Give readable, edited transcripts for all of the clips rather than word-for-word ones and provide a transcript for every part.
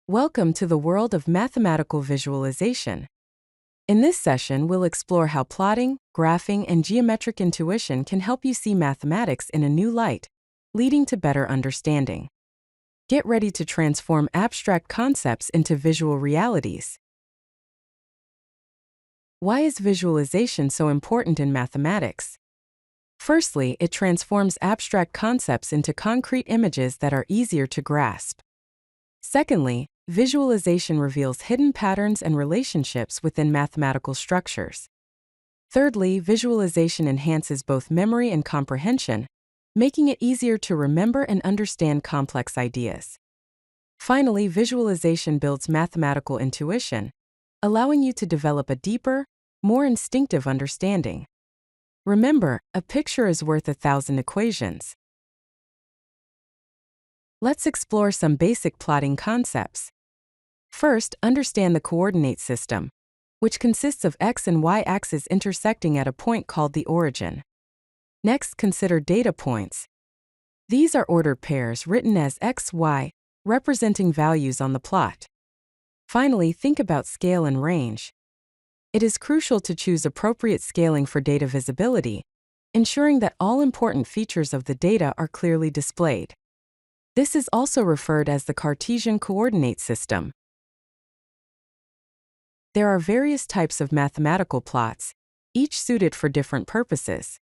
Welcome to the world of mathematical visualization. In this session, we'll explore how plotting, graphing, and geometric intuition can help you see mathematics in a new light, leading to better understanding. Get ready to transform abstract concepts into visual realities. Why is visualization so important in mathematics? Firstly, it transforms abstract concepts into concrete images that are easier to grasp. Secondly, visualization reveals hidden patterns and relationships within mathematical structures. Thirdly, visualization enhances both memory and comprehension, making it easier to remember and understand complex ideas. Finally, visualization builds mathematical intuition, allowing you to develop a deeper, more instinctive understanding. Remember, a picture is worth 1,000 equations. Let's explore some basic plotting concepts. First, understand the coordinate system, which consists of x and y axes intersecting at a point called the origin. Next, consider data points. These are ordered pairs written as x, y, representing values on the plot. Finally, think about scale and range. It is crucial to choose appropriate scaling for data visibility, ensuring that all important features of the data are clearly displayed. This is also referred as the Cartesian coordinate system. There are various types of mathematical plots, each suited for different purposes.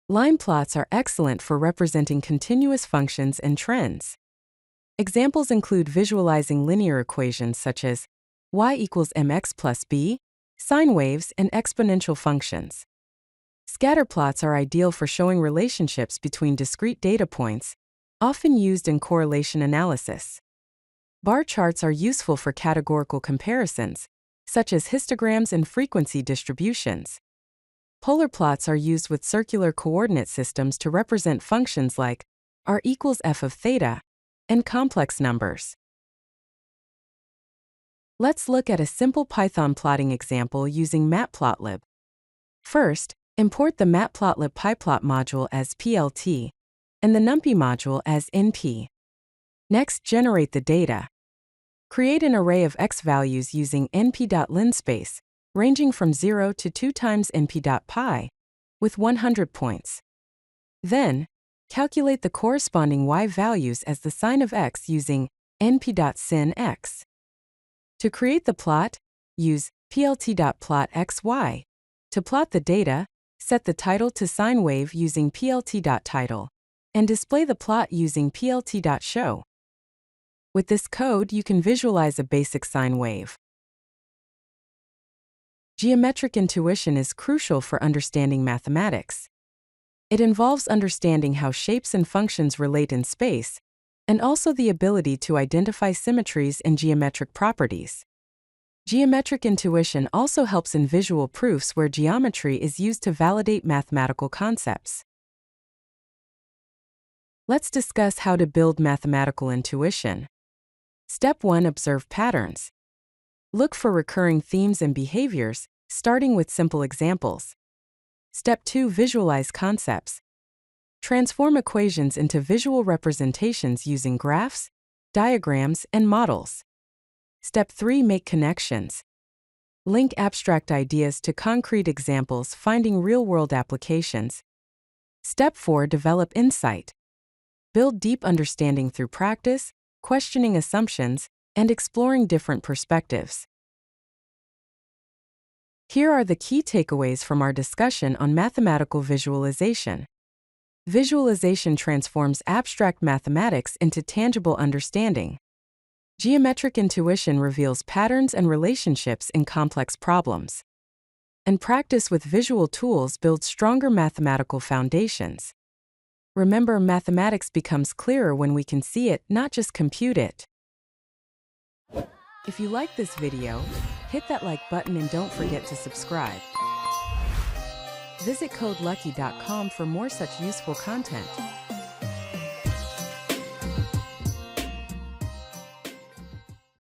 Line plots are excellent for representing continuous functions and trends. Examples include visualizing linear equations such as y equals mx plus b, sine waves, and exponential functions. Scatter plots are ideal for showing relationships between discrete data points, often used in correlation analysis. Bar charts are useful for categorical comparisons, such as histograms and frequency distributions. Polar plots are used with circular coordinate systems to represent functions like r equals f of theta and complex numbers. Let's look at a simple Python plotting example using Matplotlib. First, import the Matplotlib PyPlot module as plt and the NumPy module as np. Next, generate the data. Create an array of x values using np.linspace, ranging from 0 to 2 times np.pi, with 100 points. Then, calculate the corresponding y values as the sign of x using np.sinx. To create the plot, use plt.plotxy. To plot the data, set the title to sine wave using plt.title, and display the plot using plt.show. With this code, you can visualize a basic sine wave. Geometric intuition is crucial for understanding mathematics. It involves understanding how shapes and functions relate in space, and also the ability to identify symmetries and geometric properties. Geometric intuition also helps in visual proofs where geometry is used to validate mathematical concepts. Let's discuss how to build mathematical intuition. Step 1. Observe patterns. Look for recurring themes and behaviors, starting with simple examples. Step 2. Visualize concepts. Transform equations into visual representations using graphs, diagrams, and models. Step 3. Make connections. Link abstract ideas to concrete examples, finding real-world applications. Step 4. Develop insight. Build deep understanding through practice, questioning assumptions, and exploring different perspectives. Here are the key takeaways from our discussion on mathematical visualization. Visualization transforms abstract mathematics into tangible understanding. Geometric intuition reveals patterns and relationships in complex problems. And practice with visual tools builds stronger mathematical foundations. Remember, mathematics becomes clearer when we can see it, not just compute it. If you like this video, hit that like button and don't forget to subscribe. Visit CodeLucky.com for more such useful content.